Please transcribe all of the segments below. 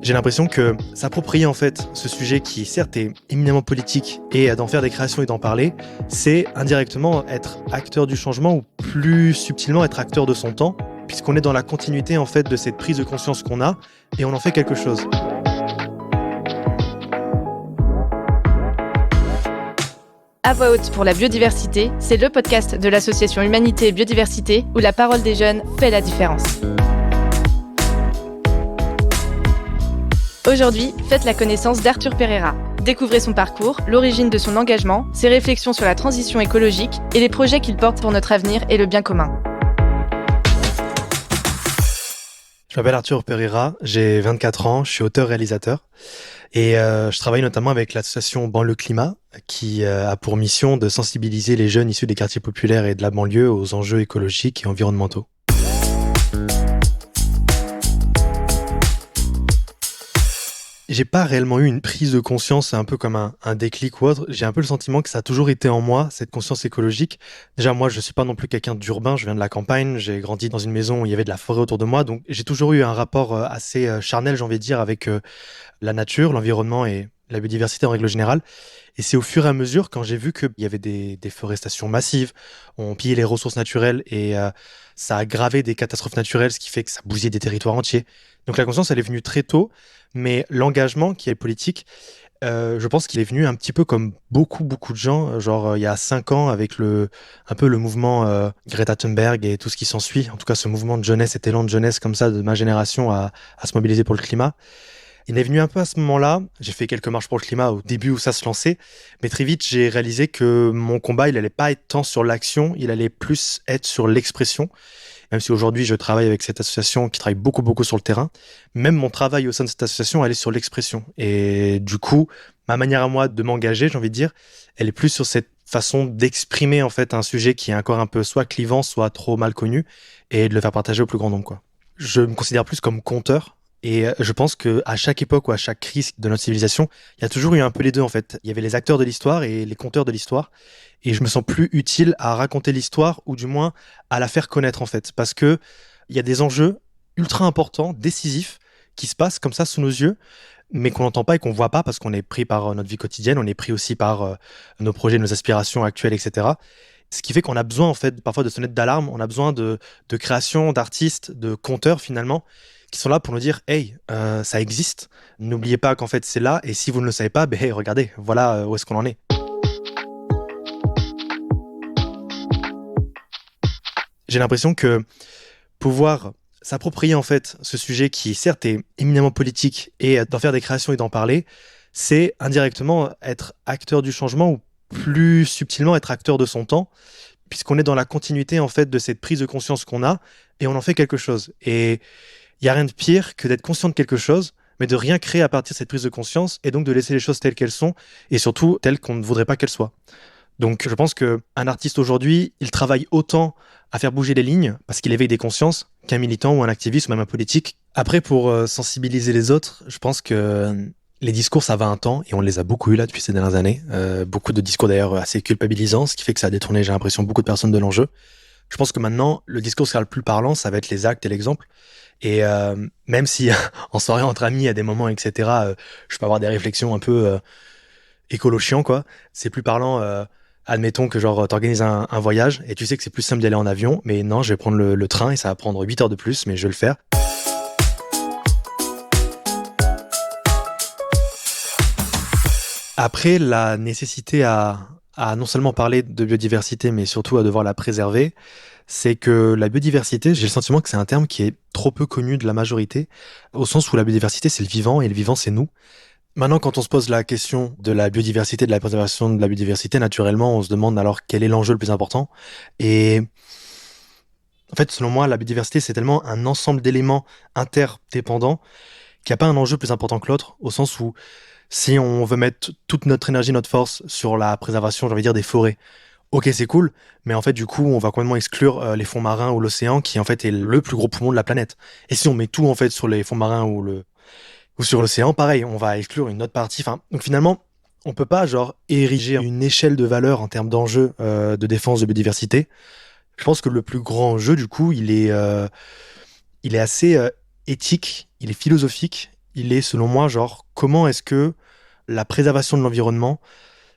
J'ai l'impression que s'approprier en fait ce sujet qui certes est éminemment politique et d'en faire des créations et d'en parler, c'est indirectement être acteur du changement ou plus subtilement être acteur de son temps, puisqu'on est dans la continuité en fait de cette prise de conscience qu'on a et on en fait quelque chose. À voix haute pour la biodiversité, c'est le podcast de l'association Humanité et Biodiversité où la parole des jeunes fait la différence. Aujourd'hui, faites la connaissance d'Arthur Pereira. Découvrez son parcours, l'origine de son engagement, ses réflexions sur la transition écologique et les projets qu'il porte pour notre avenir et le bien commun. Je m'appelle Arthur Pereira, j'ai 24 ans, je suis auteur-réalisateur et je travaille notamment avec l'association Banlieue Climat qui a pour mission de sensibiliser les jeunes issus des quartiers populaires et de la banlieue aux enjeux écologiques et environnementaux. J'ai pas réellement eu une prise de conscience, un peu comme un déclic ou autre. J'ai un peu le sentiment que ça a toujours été en moi, cette conscience écologique. Déjà, moi, je suis pas non plus quelqu'un d'urbain, je viens de la campagne, j'ai grandi dans une maison où il y avait de la forêt autour de moi, donc j'ai toujours eu un rapport assez charnel, j'ai envie de dire, avec la nature, l'environnement et la biodiversité en règle générale. Et c'est au fur et à mesure, quand j'ai vu qu'il y avait des déforestations massives, on pillait les ressources naturelles et ça a aggravé des catastrophes naturelles, ce qui fait que ça bousillait des territoires entiers. Donc la conscience, elle est venue très tôt, mais l'engagement qui est politique, je pense qu'il est venu un petit peu comme beaucoup de gens, genre il y a 5 ans avec un peu le mouvement Greta Thunberg et tout ce qui s'ensuit, en tout cas ce mouvement de jeunesse, cet élan de jeunesse comme ça de ma génération à se mobiliser pour le climat. Il est venu un peu à ce moment-là, j'ai fait quelques marches pour le climat au début où ça se lançait, mais très vite j'ai réalisé que mon combat, il allait pas être tant sur l'action, il allait plus être sur l'expression. Même si aujourd'hui je travaille avec cette association qui travaille beaucoup sur le terrain, même mon travail au sein de cette association, elle est sur l'expression. Et du coup, ma manière à moi de m'engager, j'ai envie de dire, elle est plus sur cette façon d'exprimer en fait un sujet qui est encore un peu soit clivant, soit trop mal connu, et de le faire partager au plus grand nombre, quoi. Je me considère plus comme conteur. Et je pense que à chaque époque ou à chaque crise de notre civilisation, il y a toujours eu un peu les deux en fait. Il y avait les acteurs de l'histoire et les conteurs de l'histoire. Et je me sens plus utile à raconter l'histoire ou du moins à la faire connaître en fait. Parce que il y a des enjeux ultra importants, décisifs, qui se passent comme ça sous nos yeux, mais qu'on n'entend pas et qu'on voit pas parce qu'on est pris par notre vie quotidienne, on est pris aussi par nos projets, nos aspirations actuelles, etc. Ce qui fait qu'on a besoin en fait parfois de sonnettes d'alarme, on a besoin de créations, d'artistes, de conteurs finalement, qui sont là pour nous dire « Hey, ça existe, n'oubliez pas qu'en fait c'est là, et si vous ne le savez pas, ben hey, regardez, voilà où est-ce qu'on en est. » J'ai l'impression que pouvoir s'approprier en fait ce sujet qui certes est éminemment politique et d'en faire des créations et d'en parler, c'est indirectement être acteur du changement ou plus subtilement être acteur de son temps, puisqu'on est dans la continuité en fait de cette prise de conscience qu'on a et on en fait quelque chose. Et il n'y a rien de pire que d'être conscient de quelque chose, mais de rien créer à partir de cette prise de conscience et donc de laisser les choses telles qu'elles sont et surtout telles qu'on ne voudrait pas qu'elles soient. Donc je pense qu'un artiste aujourd'hui, il travaille autant à faire bouger les lignes parce qu'il éveille des consciences qu'un militant ou un activiste ou même un politique. Après, pour sensibiliser les autres, je pense que les discours, ça va un temps et on les a beaucoup eu là depuis ces dernières années. Beaucoup de discours d'ailleurs assez culpabilisants, ce qui fait que ça a détourné, j'ai l'impression, beaucoup de personnes de l'enjeu. Je pense que maintenant, le discours qui sera le plus parlant, ça va être les actes et l'exemple. Et même si en soirée entre amis, à des moments, etc., je peux avoir des réflexions un peu écolo-chiant, quoi. C'est plus parlant, admettons que genre t'organises un voyage et tu sais que c'est plus simple d'aller en avion, mais non, je vais prendre le train et ça va prendre 8 heures de plus, mais je vais le faire. Après, la nécessité à non seulement parler de biodiversité, mais surtout à devoir la préserver, c'est que la biodiversité, j'ai le sentiment que c'est un terme qui est trop peu connu de la majorité, au sens où la biodiversité, c'est le vivant, et le vivant, c'est nous. Maintenant, quand on se pose la question de la biodiversité, de la préservation de la biodiversité, naturellement, on se demande alors quel est l'enjeu le plus important. Et en fait, selon moi, la biodiversité, c'est tellement un ensemble d'éléments interdépendants qu'il n'y a pas un enjeu plus important que l'autre, au sens où si on veut mettre toute notre énergie, notre force sur la préservation, j'ai envie de dire, des forêts, ok, c'est cool, mais en fait, du coup, on va complètement exclure les fonds marins ou l'océan, qui en fait est le plus gros poumon de la planète. Et si on met tout en fait sur les fonds marins ou sur l'océan, pareil, on va exclure une autre partie. Enfin, donc finalement, on peut pas genre ériger une échelle de valeur en termes d'enjeux de défense de biodiversité. Je pense que le plus grand enjeu, du coup, il est assez éthique, il est philosophique, il est selon moi genre comment est-ce que la préservation de l'environnement,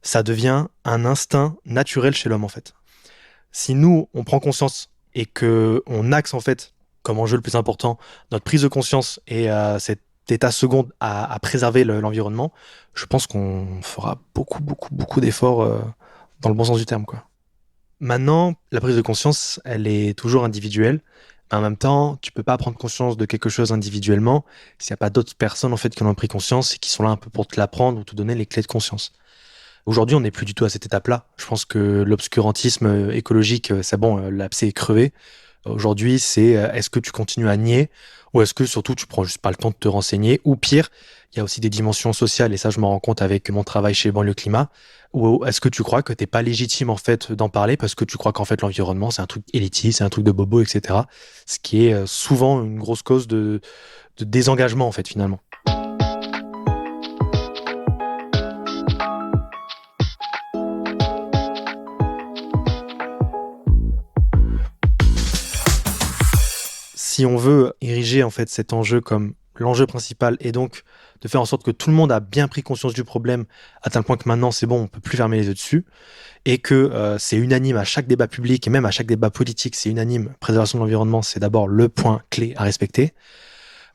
ça devient un instinct naturel chez l'homme en fait. Si nous, on prend conscience et que on axe en fait comme enjeu le plus important notre prise de conscience et cet état second à préserver l'environnement, je pense qu'on fera beaucoup d'efforts dans le bon sens du terme, quoi. Maintenant, la prise de conscience, elle est toujours individuelle. Mais en même temps, tu peux pas prendre conscience de quelque chose individuellement s'il n'y a pas d'autres personnes en fait qui en ont pris conscience et qui sont là un peu pour te l'apprendre ou te donner les clés de conscience. Aujourd'hui, on n'est plus du tout à cette étape-là. Je pense que l'obscurantisme écologique, c'est bon, l'abcès est crevé. Aujourd'hui, c'est est-ce que tu continues à nier ou est-ce que surtout tu prends juste pas le temps de te renseigner ou pire, il y a aussi des dimensions sociales et ça je m'en rends compte avec mon travail chez Banlieue Climat ou est-ce que tu crois que t'es pas légitime en fait d'en parler parce que tu crois qu'en fait l'environnement c'est un truc élitiste, c'est un truc de bobo, etc. Ce qui est souvent une grosse cause de désengagement en fait finalement. Si on veut ériger en fait cet enjeu comme l'enjeu principal et donc de faire en sorte que tout le monde a bien pris conscience du problème à tel point que maintenant c'est bon, on peut plus fermer les yeux dessus et que c'est unanime à chaque débat public et même à chaque débat politique, c'est unanime. Préservation de l'environnement, c'est d'abord le point clé à respecter.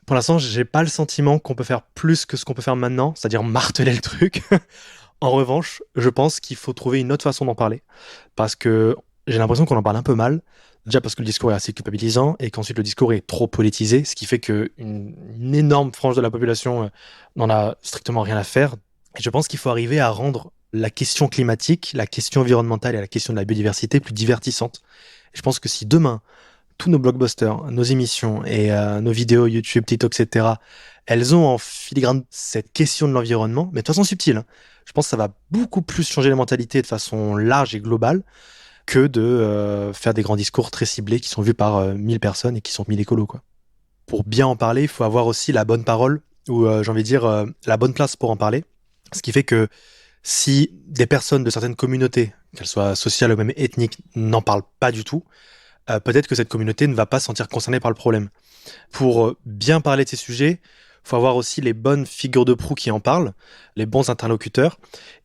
Pour l'instant, j'ai pas le sentiment qu'on peut faire plus que ce qu'on peut faire maintenant, c'est-à-dire marteler le truc. En revanche, je pense qu'il faut trouver une autre façon d'en parler parce que j'ai l'impression qu'on en parle un peu mal. Déjà parce que le discours est assez culpabilisant et qu'ensuite le discours est trop politisé, ce qui fait qu'une énorme frange de la population n'en a strictement rien à faire. Et je pense qu'il faut arriver à rendre la question climatique, la question environnementale et la question de la biodiversité plus divertissante. Et je pense que si demain, tous nos blockbusters, nos émissions et nos vidéos YouTube, TikTok, etc., elles ont en filigrane cette question de l'environnement, mais de façon subtile, hein. Je pense que ça va beaucoup plus changer les mentalités de façon large et globale que de faire des grands discours très ciblés qui sont vus par 1000 personnes et qui sont 1000 écolos, quoi. Pour bien en parler, il faut avoir aussi la bonne parole, ou j'ai envie de dire la bonne place pour en parler. Ce qui fait que si des personnes de certaines communautés, qu'elles soient sociales ou même ethniques, n'en parlent pas du tout, peut-être que cette communauté ne va pas se sentir concernée par le problème. Pour bien parler de ces sujets, il faut avoir aussi les bonnes figures de proue qui en parlent, les bons interlocuteurs.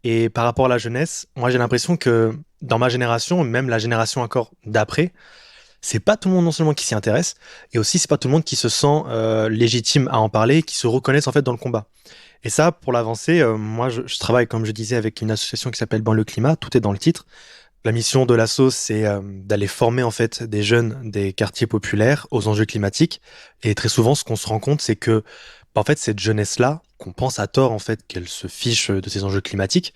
Et par rapport à la jeunesse, moi j'ai l'impression que dans ma génération, même la génération encore d'après, c'est pas tout le monde non seulement qui s'y intéresse, et aussi c'est pas tout le monde qui se sent légitime à en parler, qui se reconnaissent en fait dans le combat. Et ça, pour l'avancer, moi je travaille, comme je disais, avec une association qui s'appelle Banlieue Climat, tout est dans le titre. La mission de l'asso, c'est d'aller former en fait des jeunes des quartiers populaires aux enjeux climatiques. Et très souvent, ce qu'on se rend compte, c'est que en fait, cette jeunesse-là, qu'on pense à tort en fait qu'elle se fiche de ces enjeux climatiques,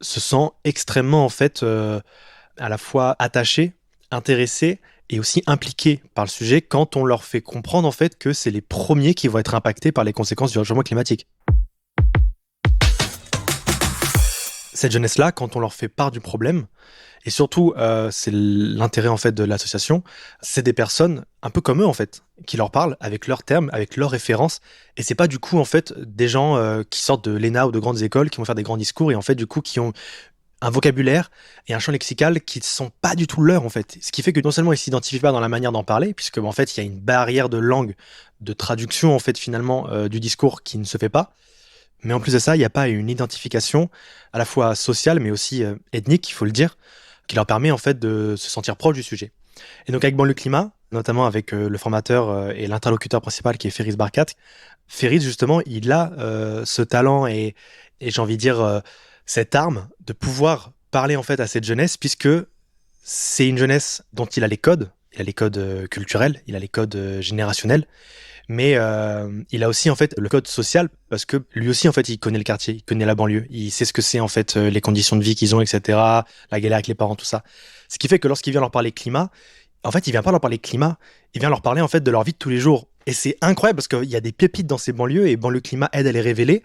se sent extrêmement en fait à la fois attachée, intéressée et aussi impliquée par le sujet quand on leur fait comprendre en fait que c'est les premiers qui vont être impactés par les conséquences du changement climatique. Cette jeunesse-là, quand on leur fait part du problème, et surtout, c'est l'intérêt en fait de l'association, c'est des personnes un peu comme eux en fait, qui leur parlent avec leurs termes, avec leurs références, et c'est pas du coup en fait des gens qui sortent de l'ENA ou de grandes écoles, qui vont faire des grands discours et en fait du coup qui ont un vocabulaire et un champ lexical qui ne sont pas du tout leurs en fait. Ce qui fait que non seulement ils s'identifient pas dans la manière d'en parler, puisque en fait il y a une barrière de langue, de traduction en fait finalement du discours qui ne se fait pas. Mais en plus de ça, il n'y a pas une identification à la fois sociale mais aussi ethnique, il faut le dire, qui leur permet en fait de se sentir proche du sujet. Et donc avec Banlieue Climat, notamment avec le formateur et l'interlocuteur principal qui est Ferris Barkat, Ferris justement, il a ce talent et j'ai envie de dire cette arme de pouvoir parler en fait à cette jeunesse puisque c'est une jeunesse dont il a les codes. Il a les codes culturels, il a les codes générationnels, mais il a aussi en fait le code social parce que lui aussi en fait il connaît le quartier, il connaît la banlieue, il sait ce que c'est en fait les conditions de vie qu'ils ont, etc. La galère avec les parents, tout ça. Ce qui fait que lorsqu'il vient leur parler climat, en fait il vient pas leur parler climat, il vient leur parler en fait de leur vie de tous les jours. Et c'est incroyable parce qu'il y a des pépites dans ces banlieues et Banlieue Climat aide à les révéler.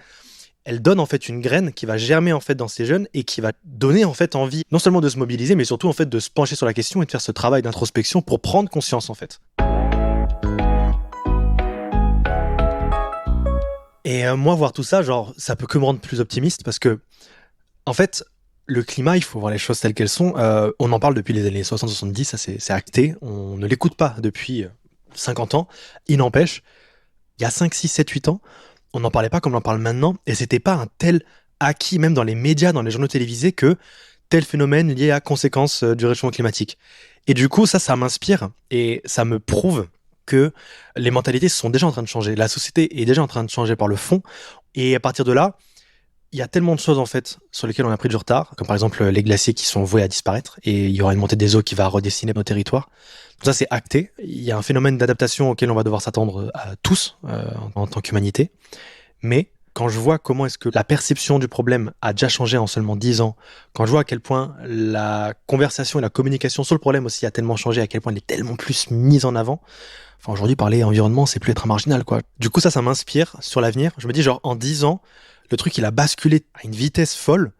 Elle donne en fait une graine qui va germer en fait dans ces jeunes et qui va donner en fait envie non seulement de se mobiliser mais surtout en fait de se pencher sur la question et de faire ce travail d'introspection pour prendre conscience en fait. Et moi voir tout ça, genre ça peut que me rendre plus optimiste parce que en fait le climat, il faut voir les choses telles qu'elles sont. On en parle depuis les années 60-70, ça c'est acté. On ne l'écoute pas depuis 50 ans. Il n'empêche, il y a 5, 6, 7, 8 ans, on n'en parlait pas comme on en parle maintenant, et c'était pas un tel acquis, même dans les médias, dans les journaux télévisés, que tel phénomène lié à conséquences du réchauffement climatique. Et du coup, ça m'inspire, et ça me prouve que les mentalités sont déjà en train de changer. La société est déjà en train de changer par le fond, et à partir de là, il y a tellement de choses en fait sur lesquelles on a pris du retard, comme par exemple les glaciers qui sont voués à disparaître, et il y aura une montée des eaux qui va redessiner nos territoires. Tout ça, c'est acté. Il y a un phénomène d'adaptation auquel on va devoir s'attendre à tous en tant qu'humanité. Mais quand je vois comment est-ce que la perception du problème a déjà changé en seulement 10 ans, quand je vois à quel point la conversation et la communication sur le problème aussi a tellement changé, à quel point elle est tellement plus mise en avant, enfin aujourd'hui parler environnement, c'est plus être un marginal, quoi. Du coup, ça m'inspire sur l'avenir. Je me dis genre en 10 ans, le truc il a basculé à une vitesse folle.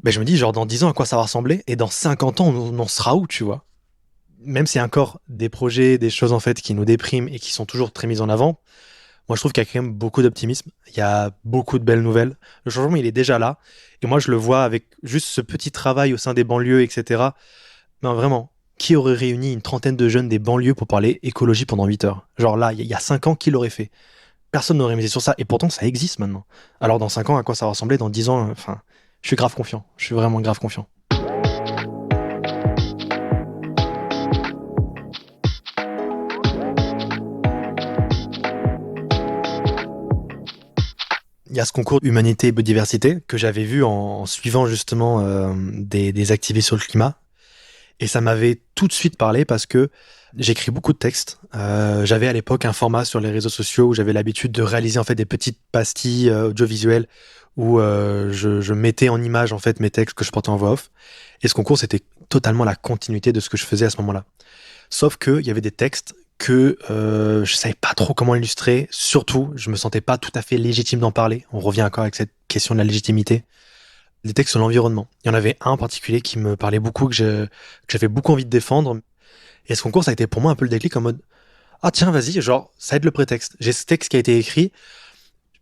Ben, je me dis genre dans 10 ans à quoi ça va ressembler, et dans 50 ans on en sera où, tu vois. Même s'il y a encore des projets, des choses en fait qui nous dépriment et qui sont toujours très mises en avant, moi je trouve qu'il y a quand même beaucoup d'optimisme, il y a beaucoup de belles nouvelles, le changement il est déjà là, et moi je le vois avec juste ce petit travail au sein des banlieues, etc. Non vraiment, qui aurait réuni une trentaine de jeunes des banlieues pour parler écologie pendant 8 heures? Genre là, il y a 5 ans, qui l'aurait fait? Personne n'aurait misé sur ça, et pourtant ça existe maintenant. Alors dans 5 ans, à quoi ça va ressembler? Dans 10 ans, enfin, je suis grave confiant, je suis vraiment grave confiant. Il y a ce concours Humanité et Biodiversité que j'avais vu en suivant justement des activistes sur le climat. Et ça m'avait tout de suite parlé parce que j'écris beaucoup de textes. J'avais à l'époque un format sur les réseaux sociaux où j'avais l'habitude de réaliser en fait des petites pastilles audiovisuelles où je mettais en image en fait mes textes que je portais en voix off. Et ce concours, c'était totalement la continuité de ce que je faisais à ce moment-là. Sauf qu'il y avait des textes que je savais pas trop comment illustrer. Surtout, je me sentais pas tout à fait légitime d'en parler. On revient encore avec cette question de la légitimité. Des textes sur l'environnement. Il y en avait un en particulier qui me parlait beaucoup, que j'avais beaucoup envie de défendre. Et ce concours, ça a été pour moi un peu le déclic en mode « Ah tiens, vas-y, genre, ça va être le prétexte. J'ai ce texte qui a été écrit.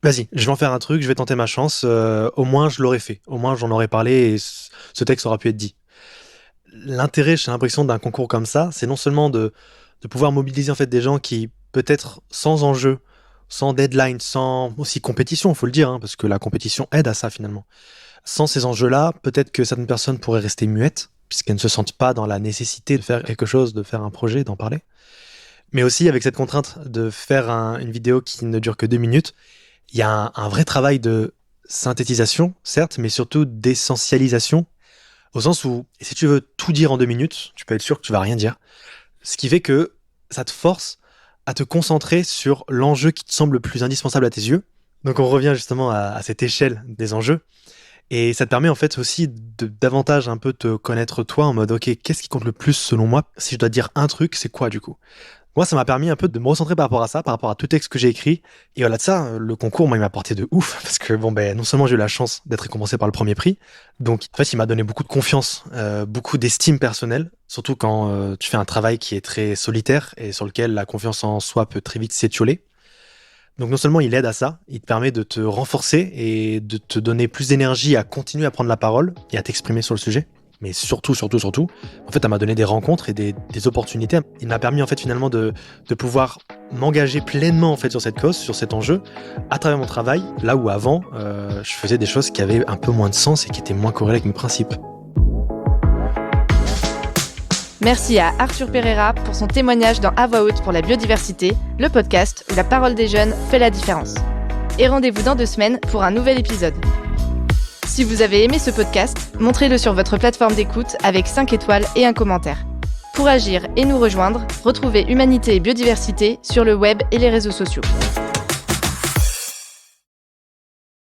Vas-y, je vais en faire un truc, je vais tenter ma chance. Au moins, je l'aurais fait. Au moins, j'en aurais parlé et ce texte aura pu être dit. » L'intérêt, j'ai l'impression, d'un concours comme ça, c'est non seulement de pouvoir mobiliser en fait des gens qui, peut-être sans enjeu, sans deadline, sans aussi compétition, il faut le dire, hein, parce que la compétition aide à ça finalement. Sans ces enjeux-là, peut-être que certaines personnes pourraient rester muettes, puisqu'elles ne se sentent pas dans la nécessité de faire quelque chose, de faire un projet, d'en parler. Mais aussi avec cette contrainte de faire une vidéo qui ne dure que 2 minutes, il y a un vrai travail de synthétisation, certes, mais surtout d'essentialisation, au sens où si tu veux tout dire en 2 minutes, tu peux être sûr que tu vas rien dire. Ce qui fait que ça te force à te concentrer sur l'enjeu qui te semble le plus indispensable à tes yeux. Donc on revient justement à cette échelle des enjeux. Et ça te permet en fait aussi de davantage un peu te connaître toi en mode ok, qu'est-ce qui compte le plus selon moi? Si je dois dire un truc, c'est quoi du coup? Moi, ça m'a permis un peu de me recentrer par rapport à ça, par rapport à tout texte que j'ai écrit. Et au-delà de ça, le concours, moi, il m'a apporté de ouf. Parce que bon, non seulement j'ai eu la chance d'être récompensé par le premier prix, donc en fait, il m'a donné beaucoup de confiance, beaucoup d'estime personnelle. Surtout quand tu fais un travail qui est très solitaire et sur lequel la confiance en soi peut très vite s'étioler. Donc non seulement il aide à ça, il te permet de te renforcer et de te donner plus d'énergie à continuer à prendre la parole et à t'exprimer sur le sujet. Mais surtout, en fait, ça m'a donné des rencontres et des opportunités. Il m'a permis en fait finalement de pouvoir m'engager pleinement en fait sur cette cause, sur cet enjeu, à travers mon travail, là où avant, je faisais des choses qui avaient un peu moins de sens et qui étaient moins corrélées avec mes principes. Merci à Arthur Pereira pour son témoignage dans À voix haute pour la biodiversité, le podcast où la parole des jeunes fait la différence. Et rendez-vous dans 2 semaines pour un nouvel épisode. Si vous avez aimé ce podcast, montrez-le sur votre plateforme d'écoute avec 5 étoiles et un commentaire. Pour agir et nous rejoindre, retrouvez Humanité et Biodiversité sur le web et les réseaux sociaux.